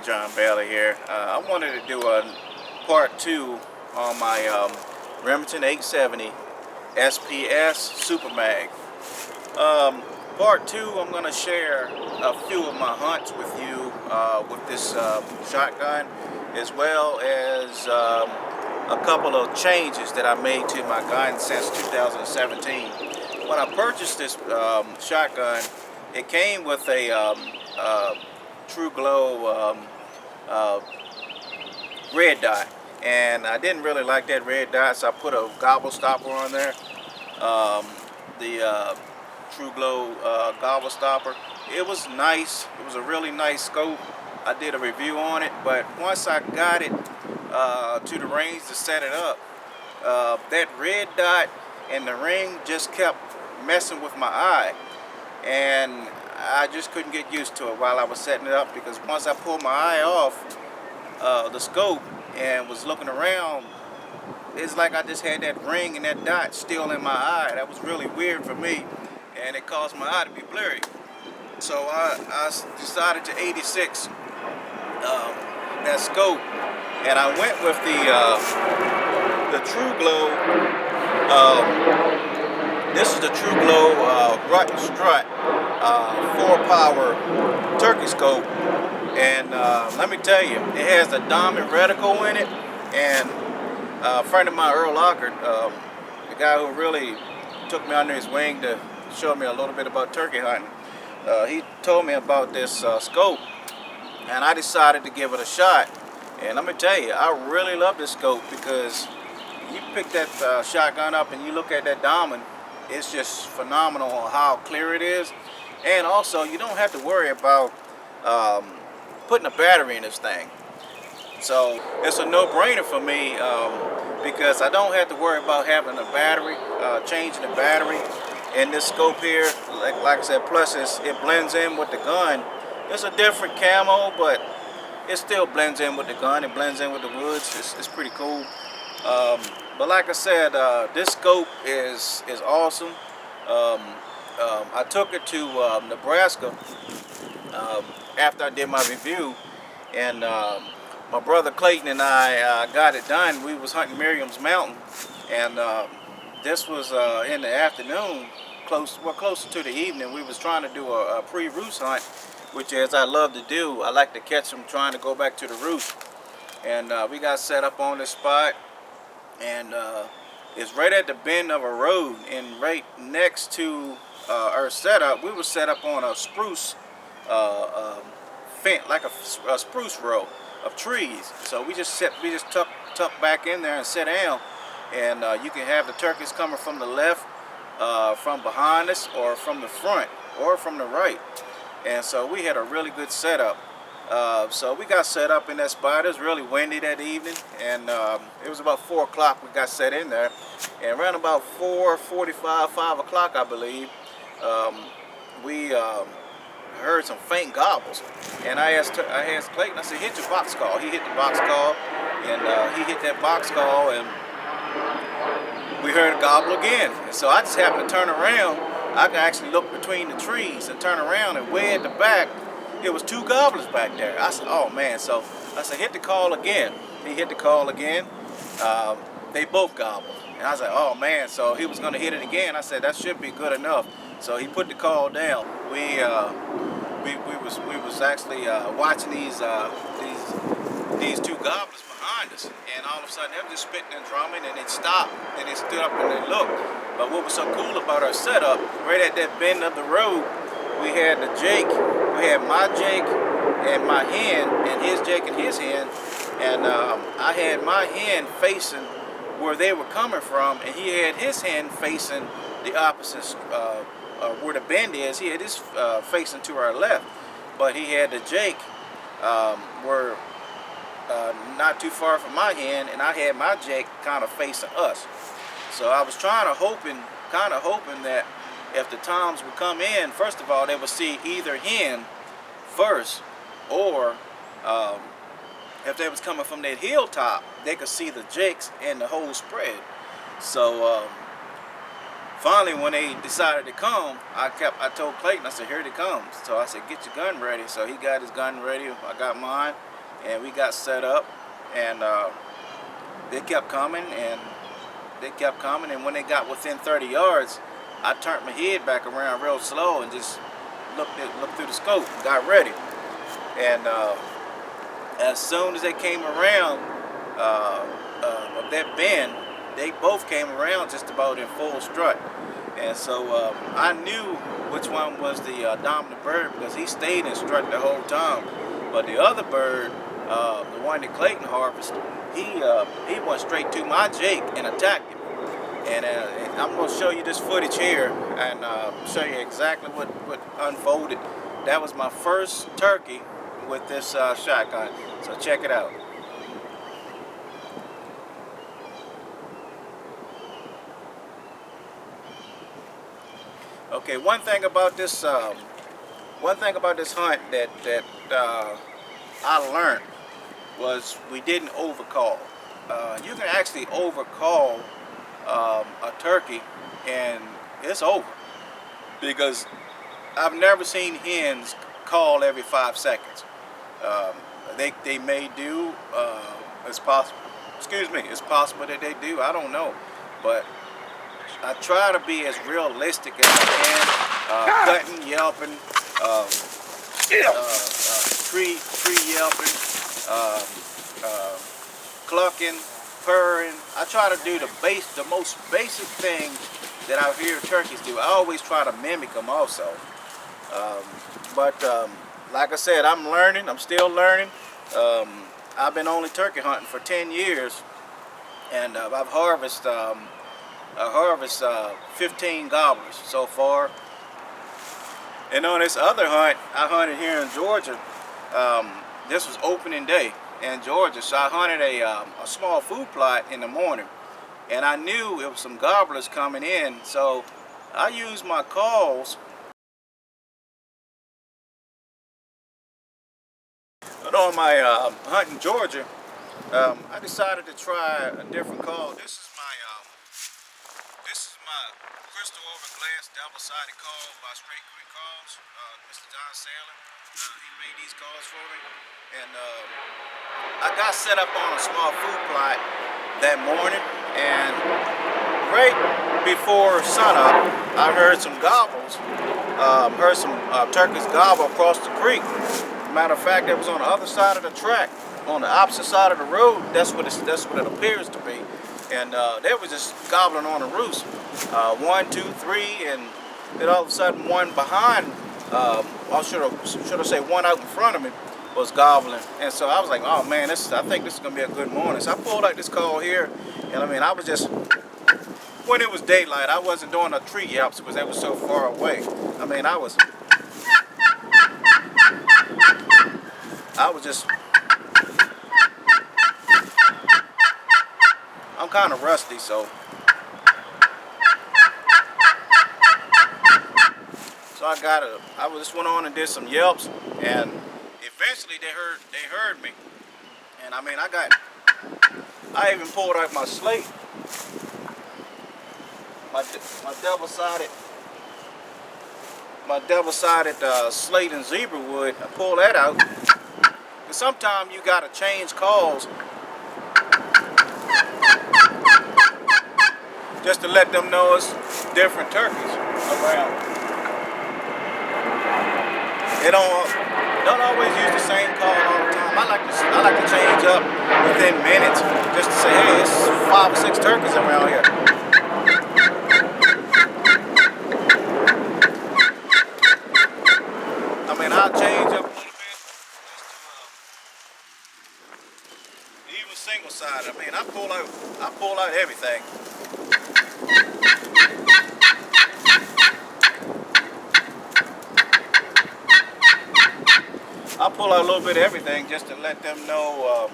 John Bailey here. I wanted to do a part 2 on my Remington 870 SPS Super Mag. Part 2, I'm going to share a few of my hunts with you with this shotgun, as well as a couple of changes that I made to my gun since 2017. When I purchased this shotgun, it came with a True Glow red dot, and I didn't really like that red dot, so I put a Gobbler stopper on there. The True Glow Gobbler stopper. It was nice. It was a really nice scope. I did a review on it, but once I got it to the range to set it up, that red dot and the ring just kept messing with my eye, and I just couldn't get used to it while I was setting it up, because once I pulled my eye off the scope and was looking around, it's like I just had that ring and that dot still in my eye. That was really weird for me, and it caused my eye to be blurry. So I decided to 86 that scope, and I went with the True Glow. This is the True Glow Rut and Strut 4-power turkey scope, and let me tell you, it has a diamond reticle in it. And a friend of mine, Earl Lockard, the guy who really took me under his wing to show me a little bit about turkey hunting, he told me about this scope, and I decided to give it a shot. And let me tell you, I really love this scope, because you pick that shotgun up and you look at that diamond, it's just phenomenal how clear it is. And also, you don't have to worry about putting a battery in this thing. So it's a no-brainer for me, because I don't have to worry about having a battery, changing the battery in this scope here. Like I said, plus it blends in with the gun. It's a different camo, but it still blends in with the gun. It blends in with the woods. It's pretty cool. But like I said, this scope is awesome. I took it to Nebraska after I did my review, and my brother Clayton and I got it done. We was hunting Merriam's Mountain, and this was in the afternoon, closer to the evening. We was trying to do a pre-roost hunt, which, as I love to do, I like to catch them trying to go back to the roost. And we got set up on this spot, and it's right at the bend of a road, and right next to our setup, we were set up on a spruce fence, like a spruce row of trees. So we just tuck back in there and sit down, and you can have the turkeys coming from the left, from behind us, or from the front, or from the right. And so we had a really good setup. So we got set up in that spot. It was really windy that evening, and it was about 4 o'clock we got set in there. And around about 4:45, 5 o'clock, I believe, we heard some faint gobbles. And I asked Clayton, I said, hit your box call. He hit the box call, and he hit that box call, and we heard a gobble again. And so I just happened to turn around. I could actually look between the trees and turn around, and way at the back, it was 2 gobblers back there. I said, oh man. So I said, hit the call again. He hit the call again. They both gobbled. And I was like, oh man. So he was going to hit it again. I said, that should be good enough. So he put the call down. We was actually watching these 2 gobblers behind us, and all of a sudden they were just spitting and drumming, and it stopped, and they stood up and they looked. But what was so cool about our setup, right at that bend of the road, we had the Jake. We had my Jake and my hen, and his Jake and his hen, and I had my hen facing where they were coming from, and he had his hen facing the opposite, where the bend is. He had his facing to our left, but he had the Jake where not too far from my hen, and I had my Jake kind of facing us. So I was kind of hoping that if the toms would come in, first of all, they would see either hen first, or if they was coming from that hilltop, they could see the Jakes and the whole spread. So finally, when they decided to come, I told Clayton, I said, here it comes. So I said, get your gun ready. So he got his gun ready. I got mine. and we got set up, and they kept coming, and when they got within 30 yards, I turned my head back around real slow and just looked through the scope, got ready, and as soon as they came around of that bend, they both came around just about in full strut. And so I knew which one was the dominant bird because he stayed in strut the whole time. But the other bird, the one that Clayton harvested, he went straight to my Jake and attacked him. And I'm going to show you this footage here and show you exactly what unfolded. That was my first turkey with this shotgun. So check it out. Okay, one thing about this hunt that I learned was we didn't overcall. You can actually overcall a turkey and it's over, because I've never seen hens call every 5 seconds. They may do. It's possible. Excuse me. It's possible that they do. I don't know, but I try to be as realistic as I can. Cutting, yelping, tree yelping, clucking, purring. I try to do the most basic things that I hear turkeys do. I always try to mimic them also. But like I said, I'm learning. I'm still learning. I've been only turkey hunting for 10 years, and I've harvested 15 gobblers so far. And on this other hunt, I hunted here in Georgia. This was opening day in Georgia, so I hunted a small food plot in the morning, and I knew it was some gobblers coming in, so I used my calls. But on my hunt in Georgia, I decided to try a different call. This is my crystal over glass double-sided call by Straight Creek Calls. Mr. John Saylor, he made these calls for me, and I got set up on a small food plot that morning, and right before sunup, I heard some gobbles. Heard some turkeys gobble across the creek. Matter of fact, it was on the other side of the track, on the opposite side of the road. That's what it appears to be. And they were just gobbling on the roost. 1, 2, 3, and then all of a sudden one behind, or should I say one out in front of me, was gobbling. And so I was like, oh man, I think this is gonna be a good morning. So I pulled out this call here, and I mean, I was just, when it was daylight, I wasn't doing the tree yelps because they were so far away. I mean, I was just, I'm kind of rusty, so I just went on and did some yelps, and eventually they heard me. And I mean, I even pulled out my slate, my double-sided slate and zebra wood. I pulled that out. And sometimes you gotta change calls just to let them know it's different turkeys around. They don't always use the same call all the time. I like to change up within minutes just to say, hey, it's 5 or 6 turkeys around here. I mean, I'll change up a little bit just to even single sided. I mean, I pull out everything. I pull out a little bit of everything just to let them know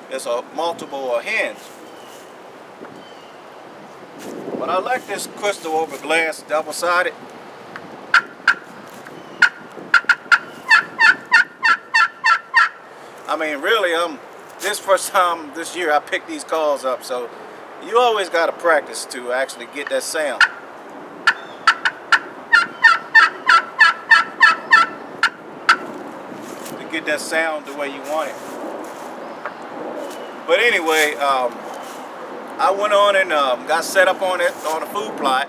there's multiple hens. But I like this crystal over glass double-sided. I mean, really, this first time this year I picked these calls up, so you always got to practice to actually get that sound. Get that sound the way you want it. But anyway, I went on and got set up on a food plot,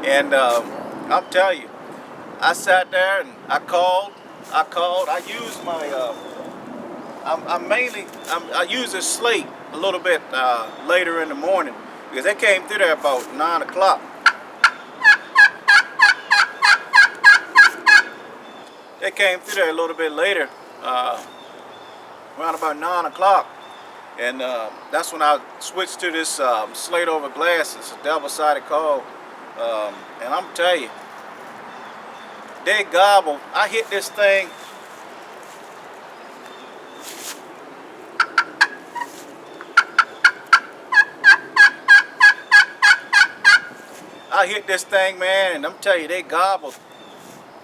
and I'm telling you, I sat there and I called. I used my I use a slate a little bit later in the morning because they came through there about 9 o'clock. They came through there a little bit later, around about 9 o'clock. And that's when I switched to this slate over glass. It's a double-sided call. And I'm telling you, they gobble. I hit this thing. Man, and I'm telling you, they gobbled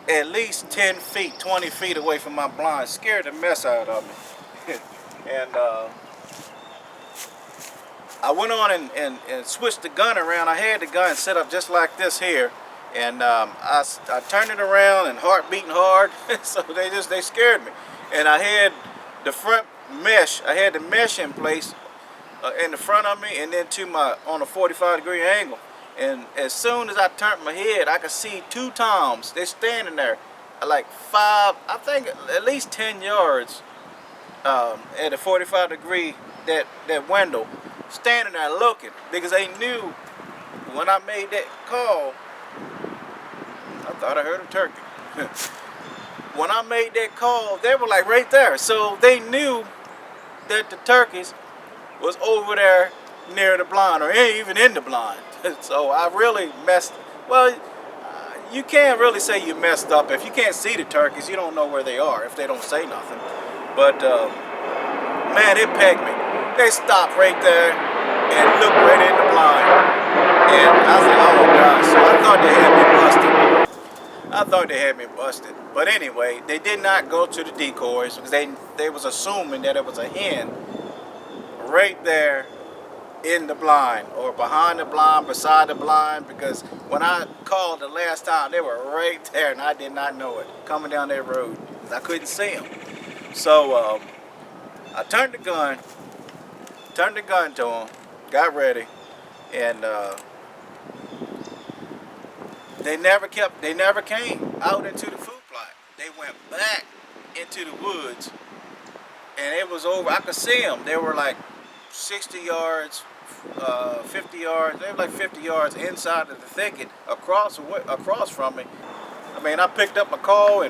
at least 10 feet, 20 feet away from my blind. Scared the mess out of me. And I went on and switched the gun around. I had the gun set up just like this here, and I turned it around and heart beating hard. So they scared me. And I had the front mesh. I had the mesh in place in the front of me, and then on a 45-degree angle. And as soon as I turned my head, I could see two toms. They're standing there, like I think at least 10 yards at a 45-degree that window, standing there looking, because they knew when I made that call. I thought I heard a turkey. When I made that call, they were like right there, so they knew that the turkeys was over there near the blind, or even in the blind. So I really messed. Well, you can't really say you messed up. If you can't see the turkeys, you don't know where they are if they don't say nothing. But man, it pegged me. They stopped right there and looked right in the blind. And I was like, oh gosh. So I thought they had me busted. But anyway, they did not go to the decoys because they was assuming that it was a hen right there in the blind, or behind the blind, beside the blind, because when I called the last time, they were right there and I did not know it, coming down that road. I couldn't see them. So I turned the gun to them, got ready, and they never came out into the food plot. They went back into the woods, and it was over. I could see them. They were like 60 yards, 50 yards. They were like 50 yards inside of the thicket, across from me. I mean, I picked up my call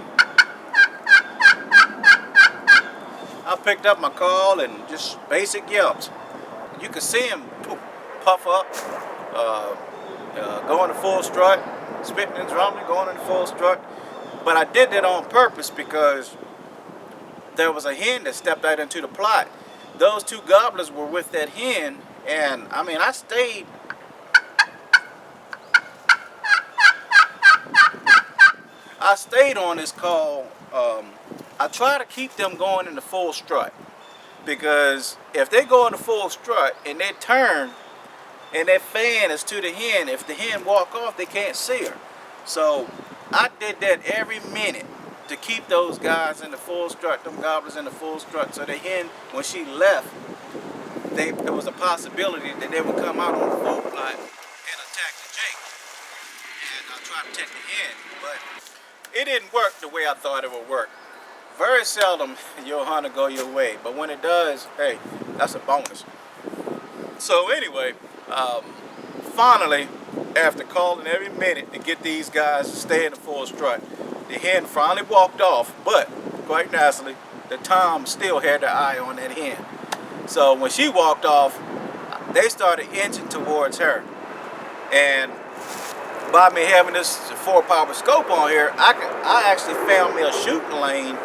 and just basic yelps. You could see him puff up, go into full strut, spitting and drumming, going into full strut. But I did that on purpose because there was a hen that stepped out into the plot. Those two gobblers were with that hen, and I mean, I stayed. On this call. I try to keep them going in the full strut, because if they go in the full strut and they turn and that fan is to the hen, if the hen walk off, they can't see her. So I did that every minute to keep those guys in the full strut, them gobblers in the full strut. So the hen, when she left, there was a possibility that they would come out on the full plot and attack the jake. And I tried to protect the hen, but it didn't work the way I thought it would work. Very seldom your hunter go your way, but when it does, hey, that's a bonus. So anyway, finally, after calling every minute to get these guys to stay in the full strut, the hen finally walked off, but quite nicely, the tom still had their eye on that hen. So when she walked off, they started inching towards her. And by me having this 4-power scope on here, I actually found me a shooting lane,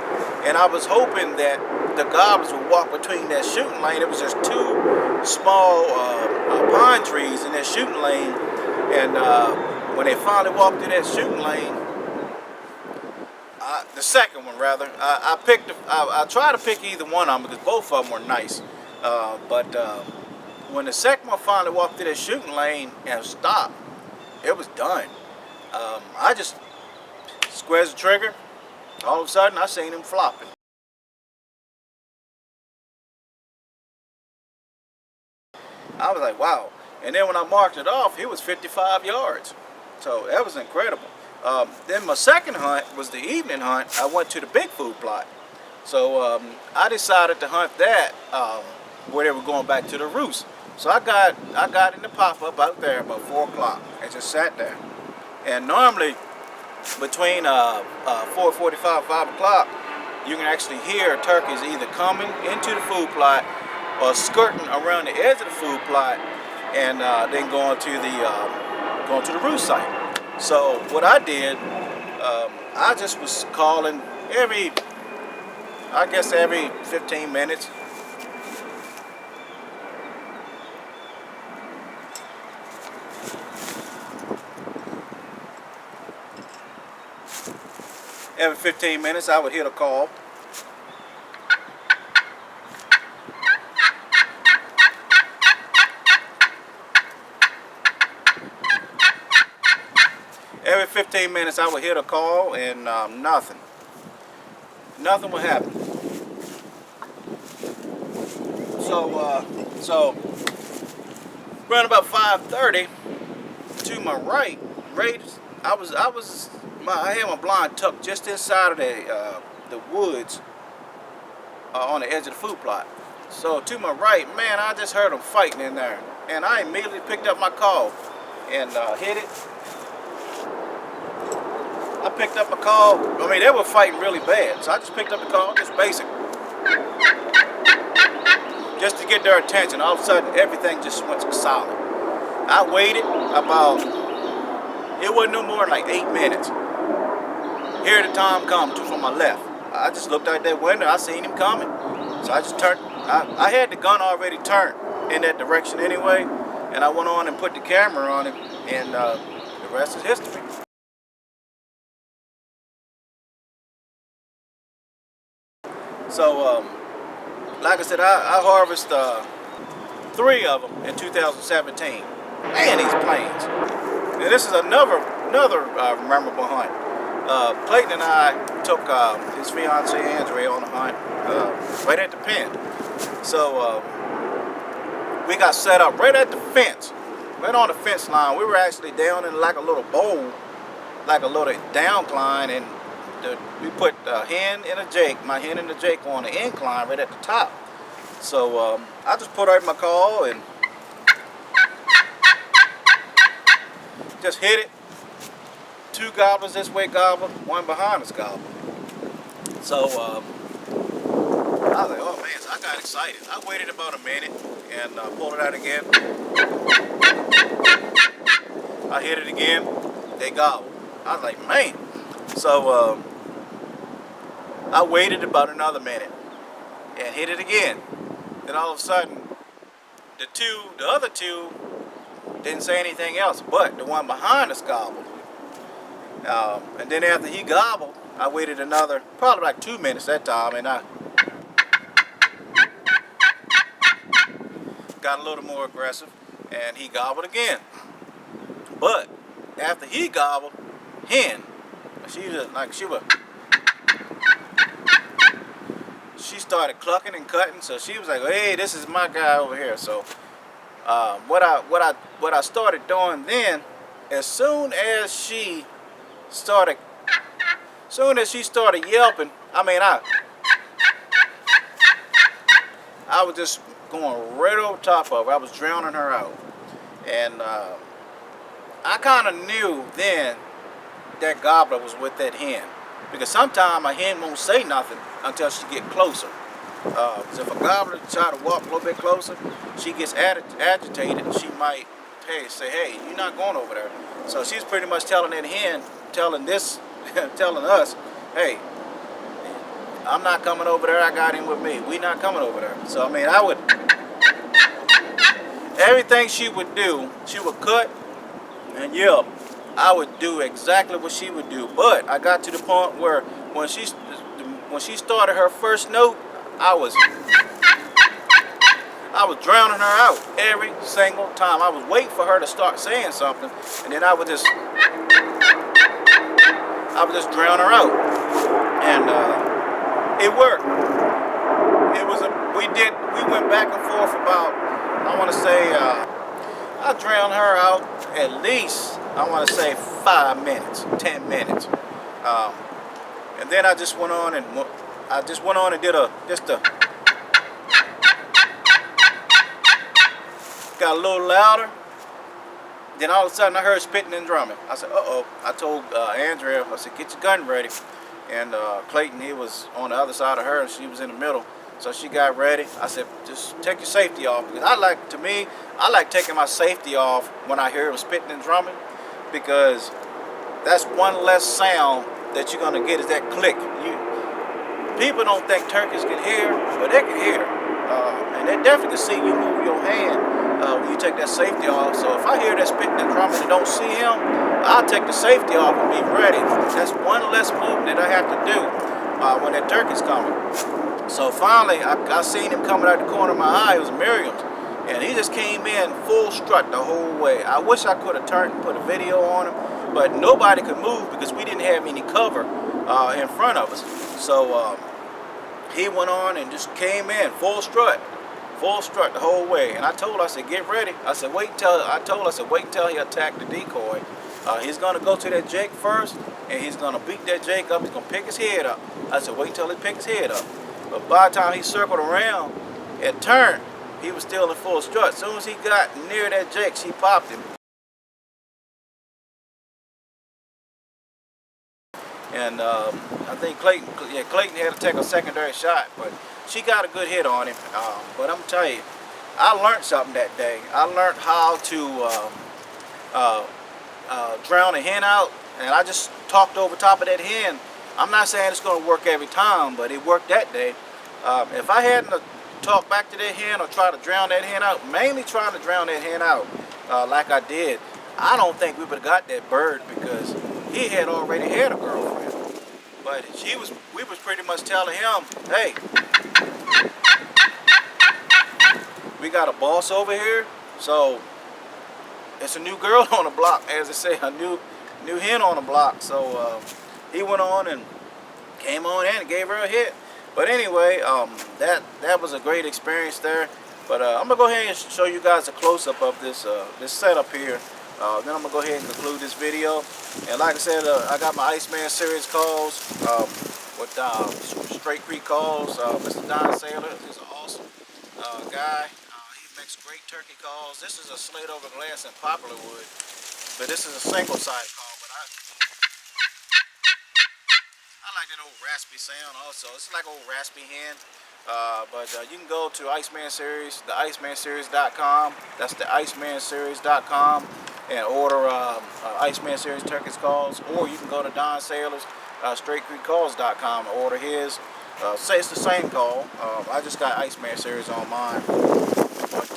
and I was hoping that the gobblers would walk between that shooting lane. It was just two small pine trees in that shooting lane, and when they finally walked through that shooting lane, the second one rather, I tried to pick either one of them because both of them were nice, but when the second one finally walked through that shooting lane and stopped, it was done. I just squares the trigger. All of a sudden, I seen him flopping. I was like, wow. And then when I marked it off, he was 55 yards. So that was incredible. Then my second hunt was the evening hunt. I went to the big food plot. So I decided to hunt that where they were going back to the roost. So I got in the pop-up out there about 4 o'clock and just sat there. And normally between 4:45 5 o'clock, you can actually hear turkeys either coming into the food plot or skirting around the edge of the food plot and then going to the roost site. So what I did, I just was calling every 15 minutes. Every 15 minutes I would hit a call. Every 15 minutes I would hit a call and nothing would happen. So around about 5:30 to my right, I had my blind tucked just inside of the woods on the edge of the food plot. So to my right, man, I just heard them fighting in there, and I immediately picked up my call and hit it. I picked up a call. I mean, they were fighting really bad, so I just picked up the call, just basic, just to get their attention. All of a sudden, everything just went solid. I waited about, it wasn't no more than like 8 minutes. Here the Tom come from my left. I just looked out that window. I seen him coming. So I just turned. I had the gun already turned in that direction anyway. And I went on and put the camera on him. And the rest is history. So, like I said, I harvested 3 of them in 2017. Man, these planes. And this is another memorable hunt. Clayton and I took his fiancee Andrea on a hunt right at the pen. So we got set up right at the fence, right on the fence line. We were actually down in like a little bowl, like a little downcline, and we put a hen and a jake, my hen and the jake on the incline right at the top. So I just put out my call and just hit it. 2 gobblers this way gobbler, 1 behind us gobbler. So I was like, oh man, so I got excited. I waited about a minute and pulled it out again. I hit it again, they gobbled. I was like, man. So I waited about another minute and hit it again. Then all of a sudden, the other two didn't say anything else, but the one behind us gobbled. And then after he gobbled, I waited another, probably like 2 minutes that time, and I got a little more aggressive, and he gobbled again. But after he gobbled, hen, she started clucking and cutting, so she was like, hey, this is my guy over here. So what I started doing then, as soon as she started yelping, I was just going right over top of her. I was drowning her out. And I kind of knew then that gobbler was with that hen, because sometimes a hen won't say nothing until she get closer. So if a gobbler try to walk a little bit closer, she gets agitated, and she might say, hey, you're not going over there. So she's pretty much telling that hen, telling us, hey, I'm not coming over there, I got him with me, we not coming over there. So I mean, everything she would do, she would cut and yelp. I would do exactly what she would do. But I got to the point where when she started her first note, I was drowning her out every single time. I was waiting for her to start saying something, and then I would just drown her out. And it worked. We went back and forth about, I want to say drowned her out at least, I want to say 5 minutes, 10 minutes. And then I just went on and did got a little louder. Then all of a sudden I heard spitting and drumming. I said, uh-oh. I told Andrea, I said, get your gun ready. And Clayton, he was on the other side of her, and she was in the middle. So she got ready. I said, just take your safety off. Because I like taking my safety off when I hear them spitting and drumming. Because that's one less sound that you're going to get is that click. People don't think turkeys can hear, but they can hear. And they definitely see you move your hand when you take that safety off. So if I hear that spitting and drumming and don't see him, I'll take the safety off and be ready. That's one less movement that I have to do when that turkey's coming. So finally, I seen him coming out the corner of my eye. It was Merriam's. And he just came in full strut the whole way. I wish I could have turned and put a video on him, but nobody could move because we didn't have any cover in front of us. So he went on and just came in full strut the whole way. And I told her, I said, get ready. I said, wait until he attacked the decoy. He's gonna go to that Jake first, and he's gonna beat that Jake up. He's gonna pick his head up. I said, wait till he picks his head up. But by the time he circled around and turned, he was still in full strut. As soon as he got near that Jake, she popped him. And I think Clayton had to take a secondary shot, but she got a good hit on him. But I'm telling you, I learned something that day. I learned how to drown a hen out, and I just talked over top of that hen. I'm not saying it's going to work every time, but it worked that day. If I hadn't talked back to that hen or try to drown that hen out, mainly trying to drown that hen out like I did, I don't think we would have got that bird because he had already had a girlfriend. But we was pretty much telling him, hey, we got a boss over here, so it's a new girl on the block, as they say, a new hen on the block. So he went on and came on in and gave her a hit. But anyway, that was a great experience there. But I'm gonna go ahead and show you guys a close-up of this setup here. Then I'm gonna go ahead and conclude this video. And like I said, I got my Iceman series calls with Straight Creek calls. Mr. Don Saylor is an awesome guy. He makes great turkey calls. This is a slate over glass and poplar wood, but this is a single-sided call. But I like that old raspy sound also. It's like old raspy hen. But you can go to Iceman Series, the IcemanSeries.com. That's the IcemanSeries.com and order Iceman Series turkeys calls, or you can go to Don Saylor's StraightCreekCalls.com and order his. Say it's the same call. I just got Iceman Series on mine. But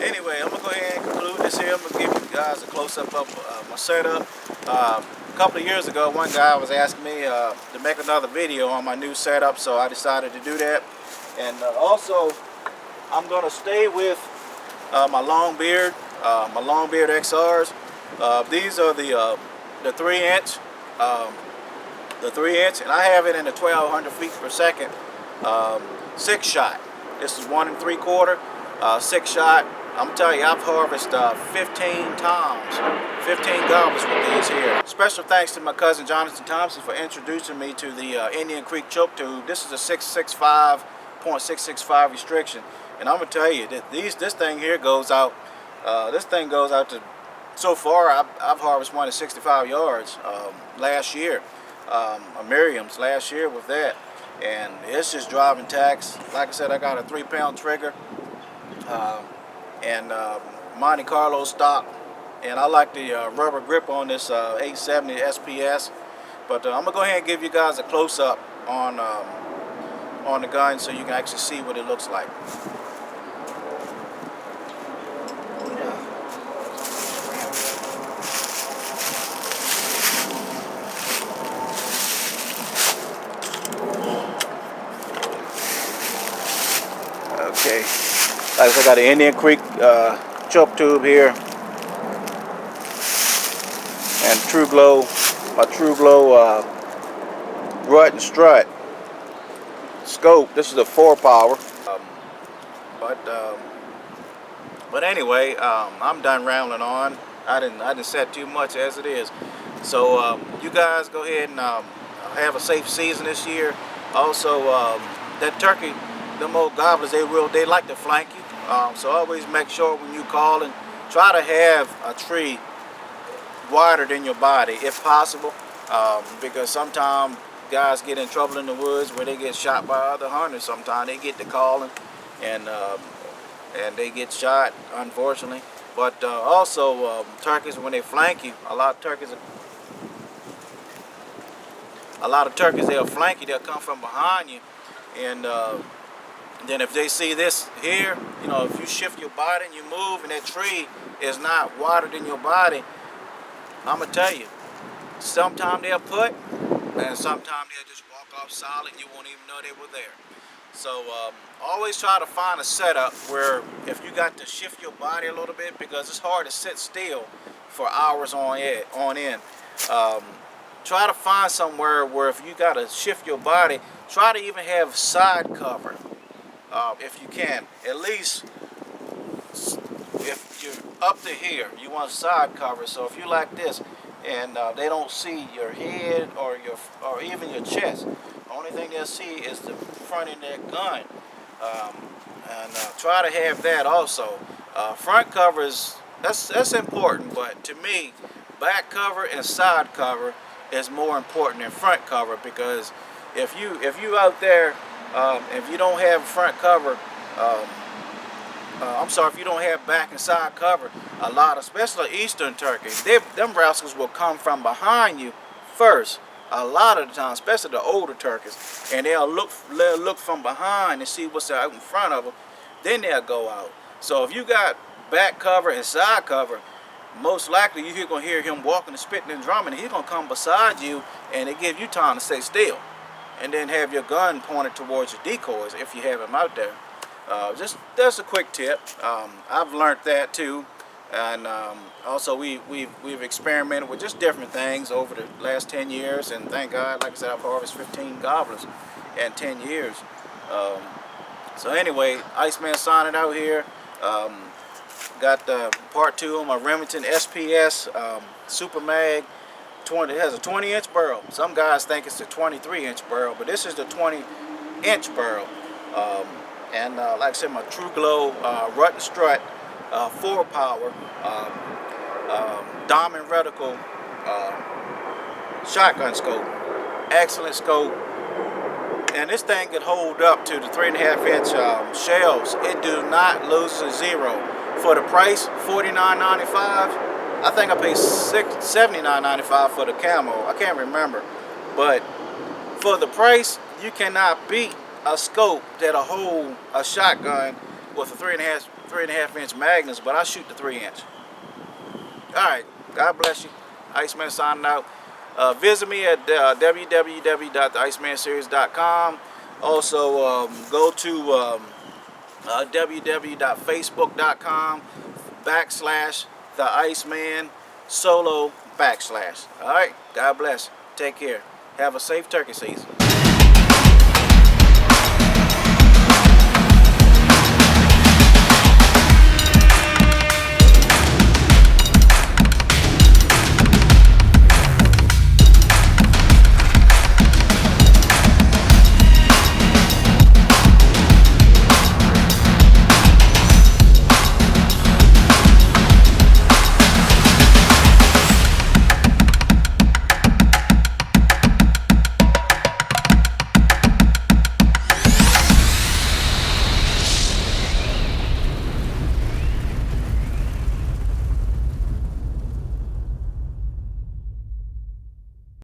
anyway, I'm gonna go ahead and conclude this here. I'm gonna give you guys a close-up of my setup. A couple of years ago, one guy was asking me to make another video on my new setup, so I decided to do that. And also, I'm gonna stay with my Longbeard XRs. These are the 3-inch, and I have it in the 1200 feet per second 6-shot. This is 1 3/4 6-shot. I'm telling you, I've harvested 15 times, 15 gobblers with these here. Special thanks to my cousin Jonathan Thompson for introducing me to the Indian Creek choke tube. This is a 665.665 restriction, and I'm gonna tell you that this thing here goes out. This thing goes out to, so far I've harvested one at 65 yards last year, a Merriam's last year with that, and it's just driving tacks. Like I said, I got a 3-pound trigger. And Monte Carlo stock, and I like the rubber grip on this 870 SPS. But I'm gonna go ahead and give you guys a close-up on the gun so you can actually see what it looks like. Okay. Like I said, I got an Indian Creek choke tube here, and True Glow, my True Glow rut and strut scope. This is a 4-power, but But anyway, I'm done rambling on. I didn't said too much as it is. So you guys go ahead and have a safe season this year. Also, that turkey, them old gobblers, they like to flank you. So always make sure when you call and try to have a tree wider than your body if possible, because sometimes guys get in trouble in the woods where they get shot by other hunters. Sometimes they get to calling and they get shot, unfortunately. But also turkeys, when they flank you, a lot of turkeys they'll flank you. They'll come from behind you, and then if they see this here, if you shift your body and you move, and that tree is not wider than your body, I'm gonna tell you, sometimes they'll put, and sometimes they'll just walk off solid. You won't even know they were there. So always try to find a setup where if you got to shift your body a little bit, because it's hard to sit still for hours on end. Try to find somewhere where if you got to shift your body, try to even have side cover if you can. At least if you're up to here, you want side cover. So if you like this and they don't see your head or even your chest, the only thing they'll see is the front of their gun. And try to have that also. Front covers, that's important, but to me, back cover and side cover is more important than front cover, because if you out there, if you don't have front cover, if you don't have back and side cover, a lot, especially eastern turkeys, them rascals will come from behind you first. A lot of the time, especially the older turkeys, and they'll look from behind and see what's out in front of them. Then they'll go out. So if you got back cover and side cover, most likely you're gonna hear him walking and spitting and drumming, and he's gonna come beside you, and it gives you time to stay still, and then have your gun pointed towards your decoys if you have them out there. That's a quick tip. I've learned that too. And also we've experimented with just different things over the last 10 years, and thank God, like I said, I've harvested 15 gobblers in 10 years. So anyway, Iceman signing out here. Got part 2 on my Remington SPS Super Mag. It has a 20-inch barrel. Some guys think it's a 23-inch barrel, but this is the 20-inch barrel. And like I said, my True Glow Rut and Strut 4-power diamond reticle shotgun scope. Excellent scope, and this thing can hold up to the 3.5-inch shells. It do not lose to zero. For the price, $49.95. I think I paid $79.95 for the camo. I can't remember, but for the price, you cannot beat a scope that'll hold a shotgun with a 3.5-inch magnums, but I shoot the 3-inch. Alright, God bless you. Iceman signing out. Visit me at www.theicemanseries.com. Also, go to www.facebook.com/theiceman solo /. Alright, God bless. Take care. Have a safe turkey season.